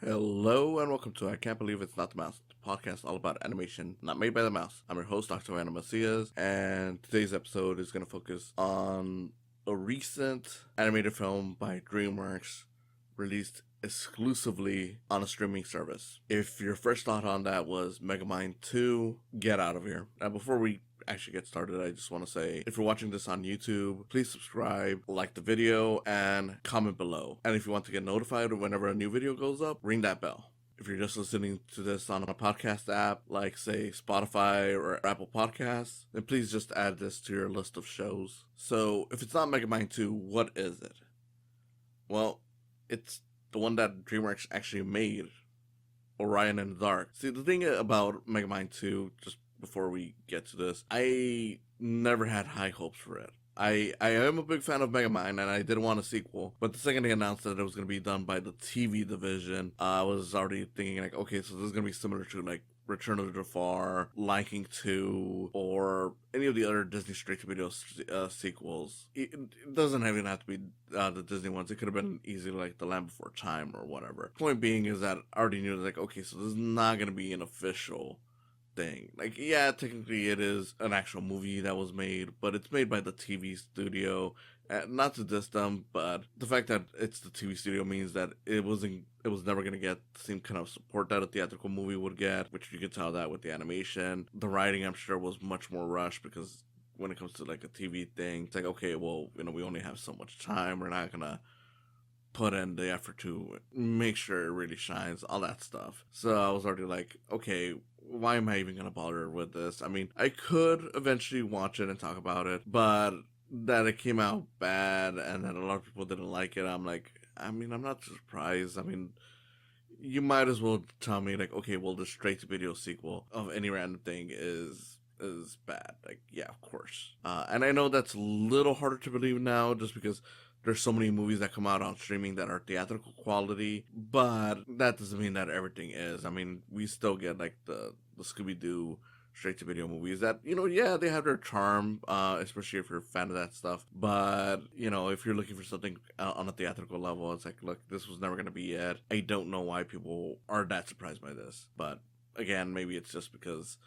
Hello and welcome to I Can't Believe It's Not the Mouse, the podcast all about animation not made by the mouse. I'm your host, Octaviano, and today's episode is going to focus on a recent animated film by Dreamworks released exclusively on a streaming service. If your first thought on that was Megamind 2, get out of here. Now, before we actually get started, I just want to say, if you're watching this on YouTube, please subscribe, like the video, and comment below. And if you want to get notified whenever a new video goes up, ring that bell. If you're just listening to this on a podcast app, like say Spotify or Apple Podcasts, then please just add this to your list of shows. So if it's not Megamind 2, what is it? Well, it's the one that DreamWorks actually made, Orion in the Dark. See, the thing about Megamind 2, just before we get to this, I never had high hopes for it. I am a big fan of Megamind, and I didn't want a sequel, but the second they announced that it was going to be done by the TV division, I was already thinking, like, okay, so this is going to be similar to, like, Return of the Jafar, Lion King 2, or any of the other Disney straight-to-video sequels. It doesn't even have to be the Disney ones. It could have been easily like The Land Before Time or whatever. Point being is that I already knew, like, okay, so this is not going to be an official thing. Like, yeah, technically it is an actual movie that was made, but it's made by the TV studio. Not to diss them, but the fact that it's the TV studio means that it was never going to get the same kind of support that a theatrical movie would get, which you could tell that with the animation. The writing, I'm sure, was much more rushed because when it comes to like a TV thing, it's like, okay, well, we only have so much time. We're not going to put in the effort to make sure it really shines, all that stuff. So I was already like, okay, why am I even going to bother with this? I mean, I could eventually watch it and talk about it, but that it came out bad and that a lot of people didn't like it, I'm like, I'm not surprised. You might as well tell me, like, okay, well, the straight-to-video sequel of any random thing is bad. Like, yeah, of course. And I know that's a little harder to believe now just because there's so many movies that come out on streaming that are theatrical quality, but that doesn't mean that everything is. I mean, we still get like the Scooby-Doo straight-to-video movies that, yeah, they have their charm, especially if you're a fan of that stuff. But, if you're looking for something on a theatrical level, it's like, look, this was never going to be it. I don't know why people are that surprised by this. But, again, maybe it's just because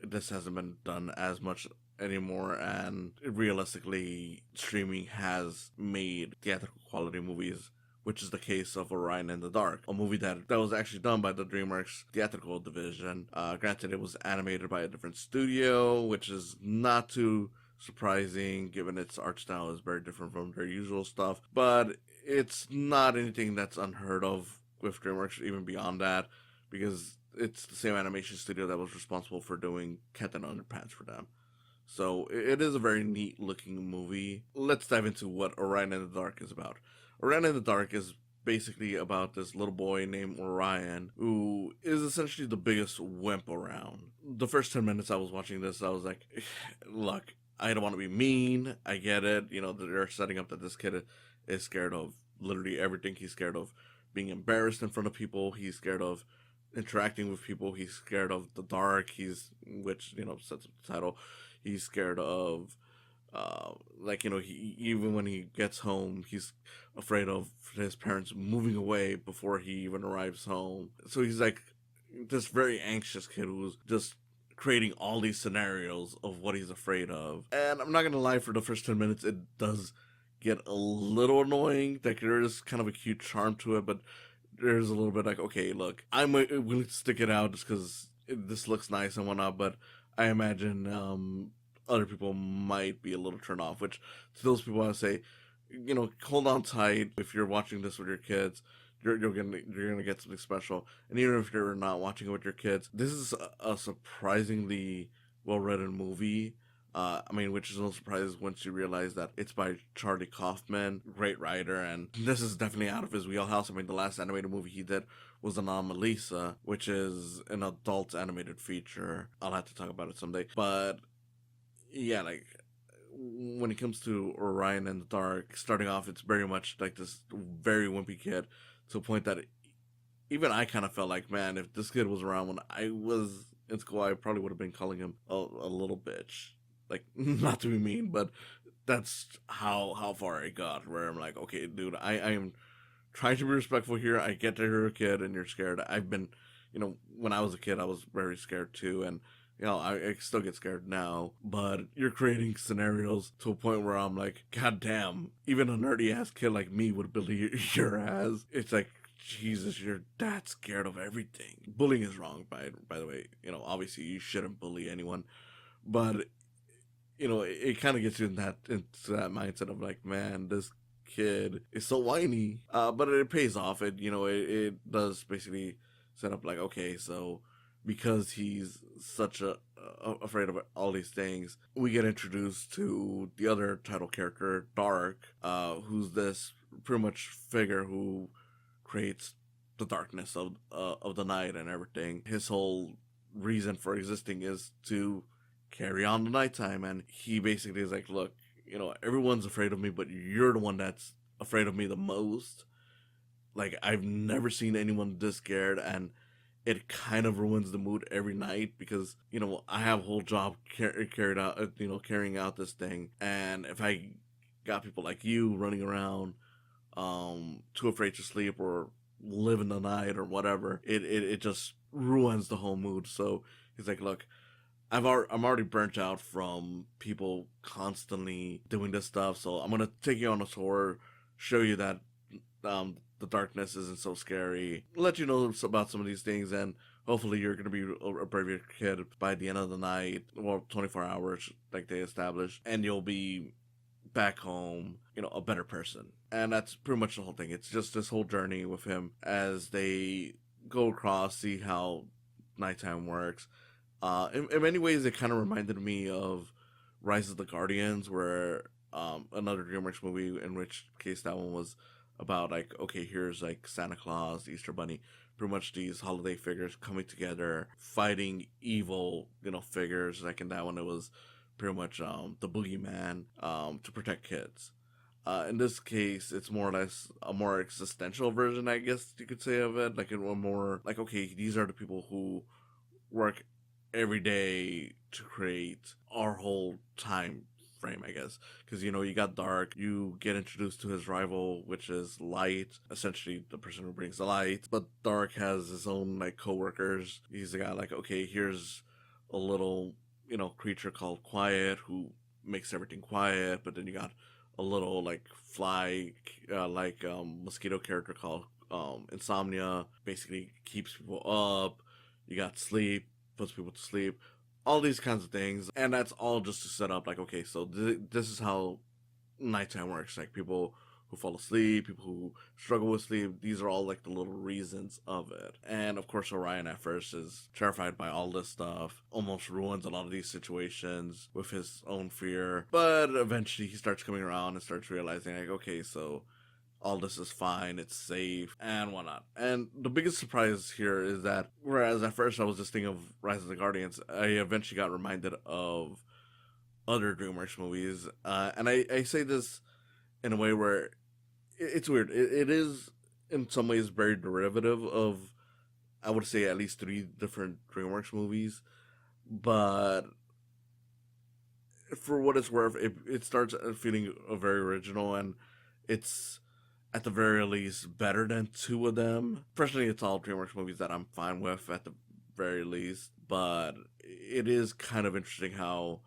this hasn't been done as much anymore, and realistically, streaming has made theatrical quality movies, which is the case of Orion in the Dark, a movie that was actually done by the DreamWorks theatrical division. Granted, it was animated by a different studio, which is not too surprising given its art style is very different from their usual stuff, but it's not anything that's unheard of with DreamWorks, even beyond that, because it's the same animation studio that was responsible for doing Captain Underpants for them. So it is a very neat looking movie. Let's dive into what Orion in the Dark is about. Orion in the Dark is basically about this little boy named Orion who is essentially the biggest wimp around. The first 10 minutes I was watching this, I was like, look, I don't want to be mean. I get it. They're setting up that this kid is scared of literally everything. He's scared of being embarrassed in front of people. He's scared of interacting with people. He's scared of the dark. Which sets up the title. He's scared of, even when he gets home, he's afraid of his parents moving away before he even arrives home. So he's like this very anxious kid who's just creating all these scenarios of what he's afraid of. And I'm not going to lie, for the first 10 minutes, it does get a little annoying. Like, there is kind of a cute charm to it, but there's a little bit like, okay, look, I'm willing to stick it out just because this looks nice and whatnot, but I imagine other people might be a little turned off, which to those people I say, hold on tight. If you're watching this with your kids, you're gonna get something special. And even if you're not watching it with your kids, this is a surprisingly well-written movie. Which is no surprise once you realize that it's by Charlie Kaufman, great writer, and this is definitely out of his wheelhouse. The last animated movie he did was Anomalisa, which is an adult animated feature. I'll have to talk about it someday. But yeah, like, when it comes to Orion in the Dark, starting off, it's very much like this very wimpy kid to a point that even I kind of felt like, man, if this kid was around when I was in school, I probably would have been calling him a little bitch. Like, not to be mean, but that's how far I got, where I'm like, okay, dude, I am trying to be respectful here. I get that you're a kid and you're scared. I've been, when I was a kid, I was very scared too, and I still get scared now, but you're creating scenarios to a point where I'm like, God damn, even a nerdy ass kid like me would believe your ass. It's like, Jesus, you're that scared of everything. Bullying is wrong, by the way. Obviously you shouldn't bully anyone, but it kind of gets you into that mindset of like, man, this kid is so whiny. But it pays off. It does basically set up like, okay, so because he's such afraid of all these things, we get introduced to the other title character, Dark, who's this pretty much figure who creates the darkness of the night and everything. His whole reason for existing is to carry on the nighttime, and he basically is like, look, everyone's afraid of me, but you're the one that's afraid of me the most. Like, I've never seen anyone this scared, and it kind of ruins the mood every night because, I have a whole job carried out, carrying out this thing, and if I got people like you running around too afraid to sleep or live in the night or whatever, it just ruins the whole mood. So he's like, look, I'm already burnt out from people constantly doing this stuff, so I'm gonna take you on a tour, show you that the darkness isn't so scary, let you know about some of these things, and hopefully you're gonna be a braver kid by the end of the night, well, 24 hours like they established, and you'll be back home, a better person. And that's pretty much the whole thing. It's just this whole journey with him as they go across, see how nighttime works. In many ways, it kind of reminded me of Rise of the Guardians, where another Dreamworks movie, in which case that one was about like, okay, here's like Santa Claus, Easter Bunny, pretty much these holiday figures coming together, fighting evil, figures. Like in that one, it was pretty much the boogeyman to protect kids. In this case, it's more or less a more existential version, I guess you could say, of it. Like, a more like, okay, these are the people who work every day to create our whole time frame, I guess. Because, you got Dark, you get introduced to his rival, which is Light, essentially the person who brings the light. But Dark has his own, like, co-workers. He's the guy, like, okay, here's a little, creature called Quiet who makes everything quiet. But then you got a little, like, fly, mosquito character called Insomnia, basically keeps people up. You got Sleep, puts people to sleep, all these kinds of things. And that's all just to set up, like, okay, so this is how nighttime works. Like, people who fall asleep, people who struggle with sleep, these are all, like, the little reasons of it. And, of course, Orion at first is terrified by all this stuff, almost ruins a lot of these situations with his own fear. But eventually he starts coming around and starts realizing, like, okay, so all this is fine, it's safe, and whatnot. And the biggest surprise here is that, whereas at first I was just thinking of Rise of the Guardians, I eventually got reminded of other DreamWorks movies. And I say this in a way where it's weird. It is, in some ways, very derivative of, I would say, at least 3 different DreamWorks movies. But for what it's worth, it starts feeling very original, and it's, at the very least, better than 2 of them. Personally, it's all DreamWorks movies that I'm fine with, at the very least. But it is kind of interesting how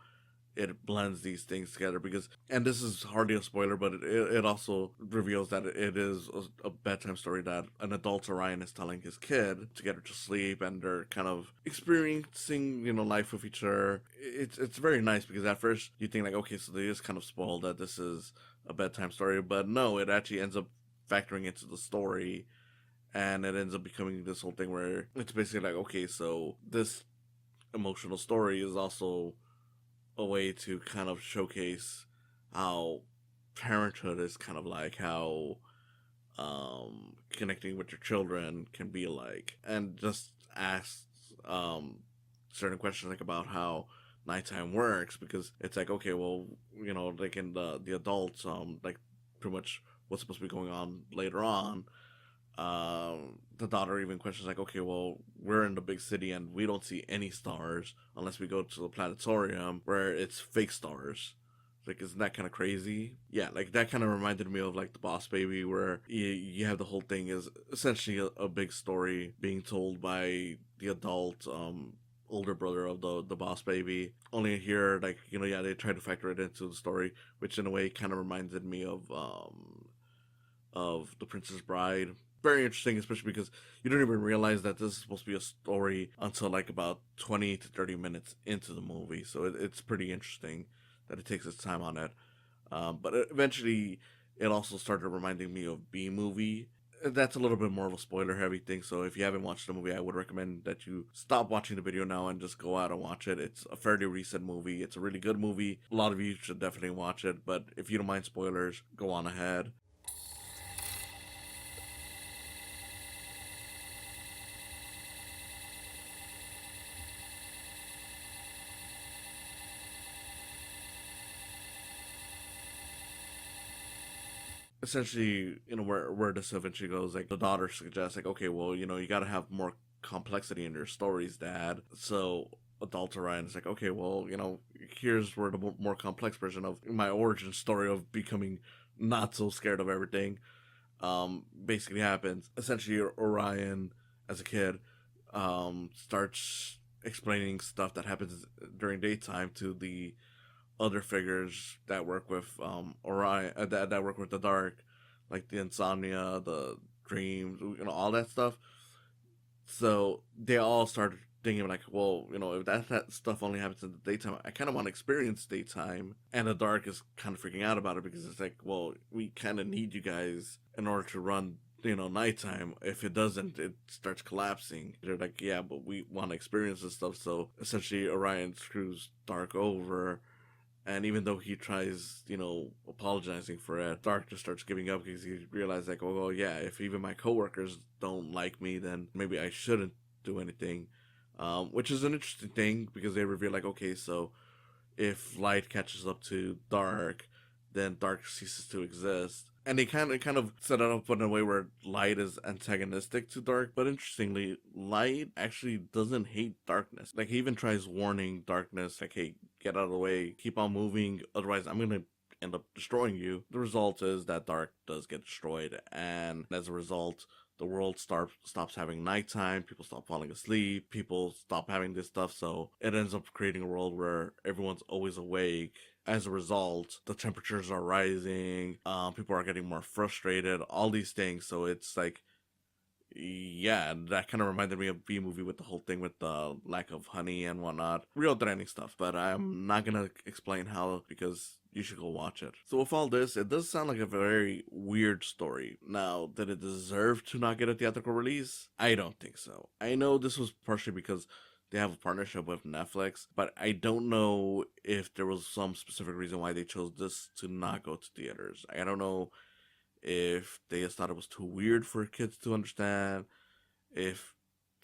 it blends these things together, because, and this is hardly a spoiler, but it also reveals that it is a bedtime story that an adult Orion is telling his kid to get her to sleep, and they're kind of experiencing, life with each other. It's very nice, because at first you think, like, okay, so they just kind of spoiled that this is a bedtime story, but no, it actually ends up factoring into the story, and it ends up becoming this whole thing where it's basically like, okay, so this emotional story is also a way to kind of showcase how parenthood is kind of like, how connecting with your children can be like, and just ask certain questions, like, about how nighttime works, because it's like, okay, well, like in the adults, like, pretty much what's supposed to be going on later on, the daughter even questions, like, okay, well, we're in the big city and we don't see any stars unless we go to the planetarium, where it's fake stars. Like, isn't that kind of crazy? Yeah, like that kind of reminded me of like the Boss Baby, where you have the whole thing is essentially a big story being told by the adult older brother of the Boss Baby. Only here, like, yeah, they try to factor it into the story, which in a way kind of reminded me of The Princess Bride. Very interesting, especially because you don't even realize that this is supposed to be a story until like about 20 to 30 minutes into the movie. So it's pretty interesting that it takes its time on it. But eventually, it also started reminding me of B Movie. That's a little bit more of a spoiler heavy thing, so if you haven't watched the movie, I would recommend that you stop watching the video now and just go out and watch it. It's a fairly recent movie. It's a really good movie. A lot of you should definitely watch it, but if you don't mind spoilers, go on ahead. Essentially, where this eventually goes, like the daughter suggests, like, okay, well, you got to have more complexity in your stories, Dad. So adult Orion is like, okay, well, here's where the more complex version of my origin story of becoming not so scared of everything basically happens. Essentially, Orion, as a kid, starts explaining stuff that happens during daytime to the other figures that work with Orion, that work with the dark, like the insomnia, the dreams, all that stuff. So they all started thinking like, well, if that stuff only happens in the daytime, I kind of want to experience daytime. And the dark is kind of freaking out about it because it's like, well, we kind of need you guys in order to run nighttime. If it doesn't, it starts collapsing. They're like, yeah, but we want to experience this stuff. So essentially, Orion screws Dark over. And even though he tries, apologizing for it, Dark just starts giving up because he realizes, like, oh, well, yeah, if even my coworkers don't like me, then maybe I shouldn't do anything. Which is an interesting thing because they reveal, like, okay, so if light catches up to dark, then dark ceases to exist. And they kind of set it up in a way where light is antagonistic to dark. But interestingly, light actually doesn't hate darkness. Like, he even tries warning darkness, like, hey, get out of the way, keep on moving, otherwise I'm gonna end up destroying you. The result is that dark does get destroyed, and as a result, the world stops having nighttime, people stop falling asleep, people stop having this stuff, so it ends up creating a world where everyone's always awake. As a result, the temperatures are rising, people are getting more frustrated, all these things, so it's like, yeah, that kind of reminded me of B-Movie with the whole thing with the lack of honey and whatnot. Real draining stuff, but I'm not gonna explain how because you should go watch it. So with all this, it does sound like a very weird story. Now, did it deserve to not get a theatrical release? I don't think so. I know this was partially because they have a partnership with Netflix, but I don't know if there was some specific reason why they chose this to not go to theaters. I don't know if they just thought it was too weird for kids to understand, if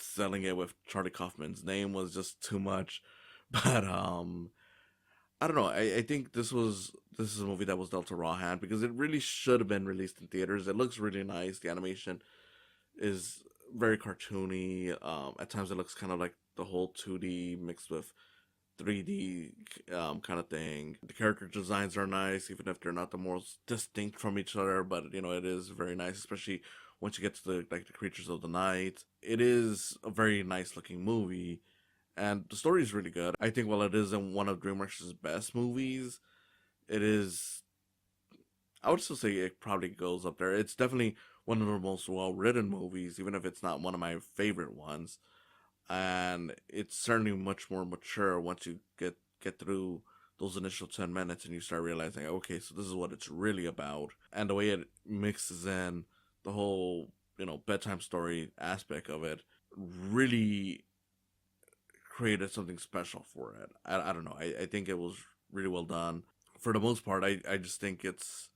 selling it with Charlie Kaufman's name was just too much. But I don't know. I think this is a movie that was dealt a raw hand because it really should have been released in theaters. It looks really nice. The animation is very cartoony. At times it looks kind of like the whole 2D mixed with 3D kind of thing. The character designs are nice, even if they're not the most distinct from each other. But it is very nice, especially once you get to the creatures of the night. It is a very nice looking movie, and the story is really good. I think while it isn't one of DreamWorks' best movies, it is. I would still say it probably goes up there. It's definitely one of the most well written movies, even if it's not one of my favorite ones. And it's certainly much more mature once you get through those initial 10 minutes and you start realizing, okay, so this is what it's really about. And the way it mixes in the whole bedtime story aspect of it really created something special for it. I don't know, I think it was really well done. For the most part, I just think it's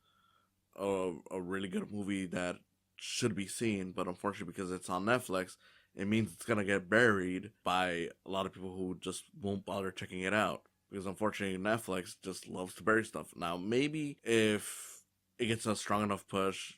a really good movie that should be seen, but unfortunately because it's on Netflix, it means it's gonna get buried by a lot of people who just won't bother checking it out. Because unfortunately, Netflix just loves to bury stuff. Now, maybe if it gets a strong enough push,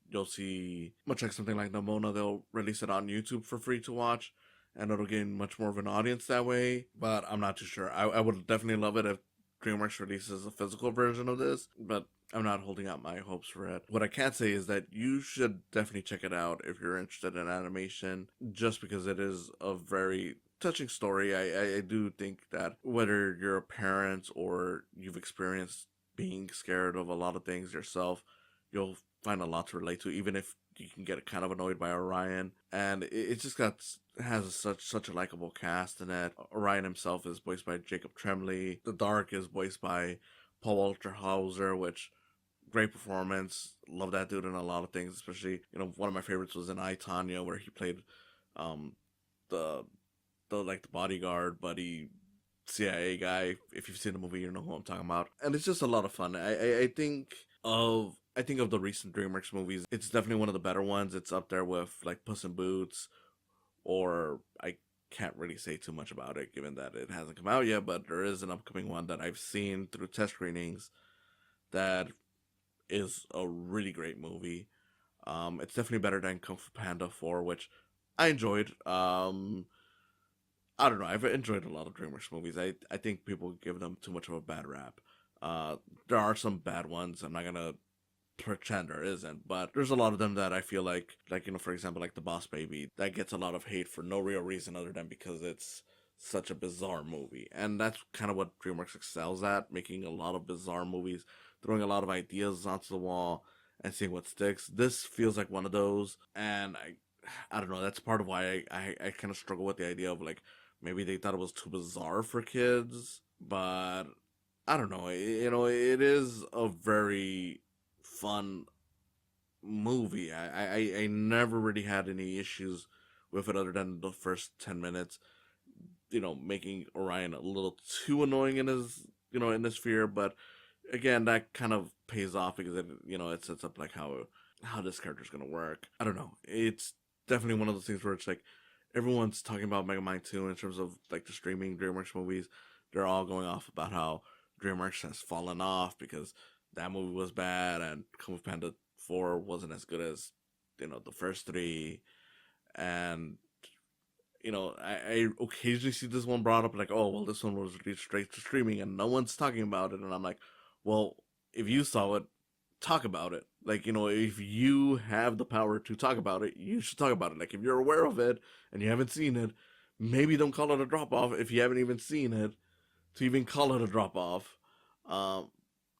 you'll see, much like something like Nimona, they'll release it on YouTube for free to watch, and it'll gain much more of an audience that way. But I'm not too sure. I would definitely love it if DreamWorks releases a physical version of this, but I'm not holding out my hopes for it. What I can say is that you should definitely check it out if you're interested in animation, just because it is a very touching story. I do think that whether you're a parent or you've experienced being scared of a lot of things yourself, you'll find a lot to relate to, even if you can get kind of annoyed by Orion. And it just has such a likable cast in it. Orion himself is voiced by Jacob Tremblay. The Dark is voiced by Paul Walter Hauser, which great performance. Love that dude in a lot of things, especially, one of my favorites was in I, Tonya, where he played the the bodyguard buddy CIA guy. If you've seen the movie, you know who I'm talking about. And it's just a lot of fun. I think of the recent DreamWorks movies, it's definitely one of the better ones. It's up there with like Puss in Boots, or I can't really say too much about it given that it hasn't come out yet, but there is an upcoming one that I've seen through test screenings that is a really great movie. It's definitely better than Kung Fu Panda 4, which I enjoyed. I don't know. I've enjoyed a lot of DreamWorks movies. I think people give them too much of a bad rap. There are some bad ones. I'm not gonna pretend there isn't, but there's a lot of them that I feel like for example, like The Boss Baby, that gets a lot of hate for no real reason other than because it's such a bizarre movie. And that's kind of what DreamWorks excels at, making a lot of bizarre movies, throwing a lot of ideas onto the wall and seeing what sticks. This feels like one of those, and I don't know, that's part of why I kind of struggle with the idea of like maybe they thought it was too bizarre for kids, but I don't know. It is a very fun movie. I never really had any issues with it other than the first 10 minutes, making Orion a little too annoying in his fear, but again, that kind of pays off because it sets up like how this character's gonna work. I don't know. It's definitely one of those things where it's like everyone's talking about Megamind 2 in terms of like the streaming DreamWorks movies. They're all going off about how DreamWorks has fallen off because that movie was bad and Kung Fu Panda 4 wasn't as good as the first three. And I occasionally see this one brought up like, oh well, this one was released straight to streaming and no one's talking about it. And I'm like, well, if you saw it, talk about it. Like, if you have the power to talk about it, you should talk about it. Like, if you're aware of it and you haven't seen it, maybe don't call it a drop off if you haven't even seen it to even call it a drop off.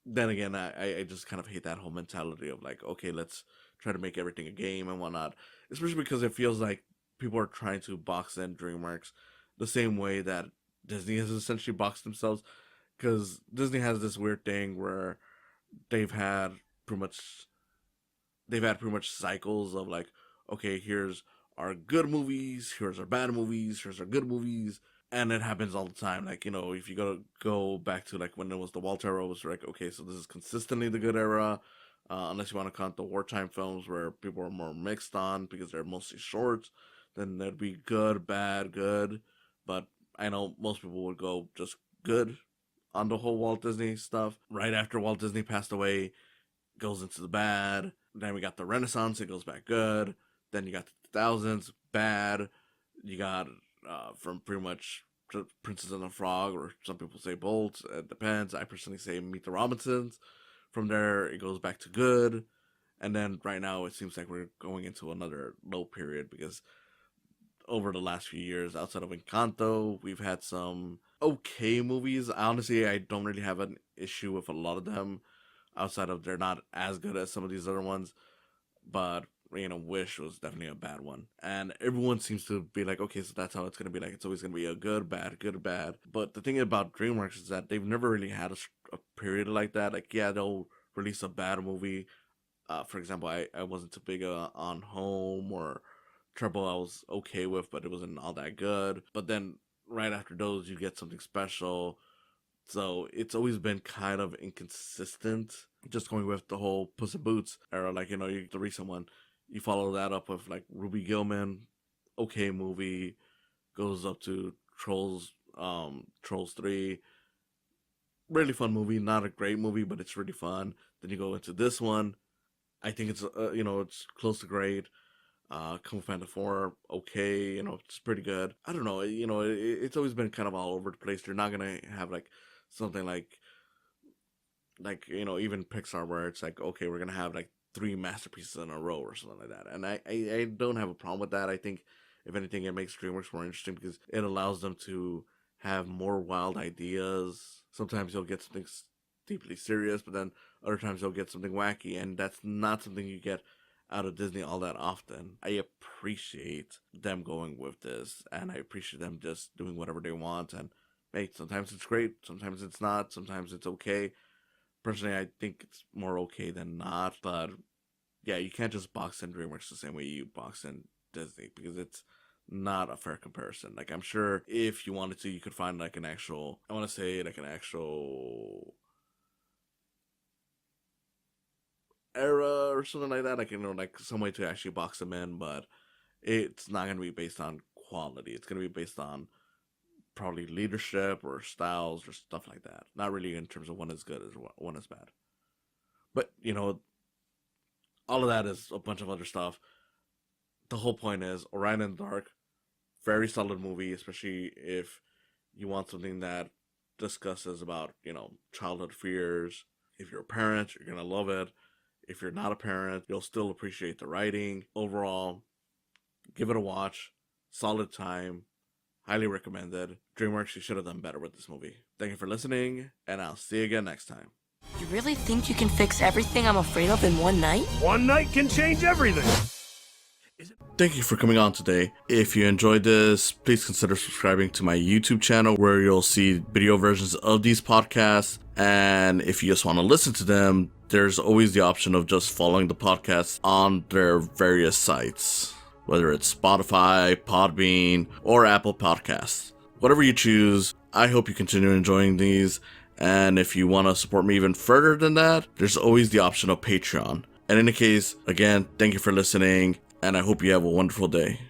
Then again, I just kind of hate that whole mentality of like, okay, let's try to make everything a game and whatnot. Especially because it feels like people are trying to box in DreamWorks the same way that Disney has essentially boxed themselves. Because Disney has this weird thing where they've had pretty much cycles of like, okay, here's our good movies, here's our bad movies, here's our good movies, and it happens all the time. Like, if you go back to like when it was the Walt era, it was like, okay, so this is consistently the good era, unless you want to count the wartime films where people are more mixed on because they're mostly short, then there'd be good, bad, good. But I know most people would go just good on the whole Walt Disney stuff. Right after Walt Disney passed away, goes into the bad. Then we got the Renaissance, it goes back good. Then you got the 2000s, bad. You got from pretty much Princess and the Frog, or some people say Bolt. It depends. I personally say Meet the Robinsons. From there, it goes back to good. And then right now, it seems like we're going into another low period because over the last few years, outside of Encanto, we've had some okay movies. Honestly, I don't really have an issue with a lot of them outside of they're not as good as some of these other ones. But, Wish was definitely a bad one. And everyone seems to be like, okay, so that's how it's going to be. Like, it's always going to be a good, bad. But the thing about DreamWorks is that they've never really had a period like that. Like, yeah, they'll release a bad movie. For example, I wasn't too big on Home or Trouble. I was okay with, but it wasn't all that good. But then right after those, you get something special. So it's always been kind of inconsistent. Just going with the whole Puss in Boots era, like, the recent one, you follow that up with like Ruby Gillman, okay movie, goes up to Trolls 3, really fun movie, not a great movie, but it's really fun. Then you go into this one, I think it's it's close to great. Kung Fu Panda 4, okay, it's pretty good. I don't know, it's always been kind of all over the place. They're not gonna have like something like like, even Pixar, where it's like, okay, we're gonna have like 3 masterpieces in a row or something like that. And I don't have a problem with that. I think if anything, it makes DreamWorks more interesting because it allows them to have more wild ideas. Sometimes you'll get something deeply serious, but then other times you'll get something wacky, and that's not something you get out of Disney all that often. I appreciate them going with this, and I appreciate them just doing whatever they want. And hey, sometimes it's great, sometimes it's not, sometimes it's okay. Personally, I think it's more okay than not, but yeah, you can't just box in DreamWorks the same way you box in Disney because it's not a fair comparison. Like, I'm sure if you wanted to, you could find like an actual, I want to say like an actual era or something like that. Like, like some way to actually box them in, but it's not going to be based on quality. It's going to be based on probably leadership or styles or stuff like that. Not really in terms of one is good or one is bad. But, all of that is a bunch of other stuff. The whole point is Orion and Dark, very solid movie, especially if you want something that discusses about, childhood fears. If you're a parent, you're going to love it. If you're not a parent, you'll still appreciate the writing. Overall, give it a watch. Solid time. Highly recommended. DreamWorks, you should have done better with this movie. Thank you for listening, and I'll see you again next time. You really think you can fix everything I'm afraid of in one night? One night can change everything. Thank you for coming on today. If you enjoyed this, please consider subscribing to my YouTube channel where you'll see video versions of these podcasts. And if you just want to listen to them, there's always the option of just following the podcasts on their various sites, whether it's Spotify, Podbean, or Apple Podcasts. Whatever you choose, I hope you continue enjoying these. And if you want to support me even further than that, there's always the option of Patreon. And in any case, again, thank you for listening, and I hope you have a wonderful day.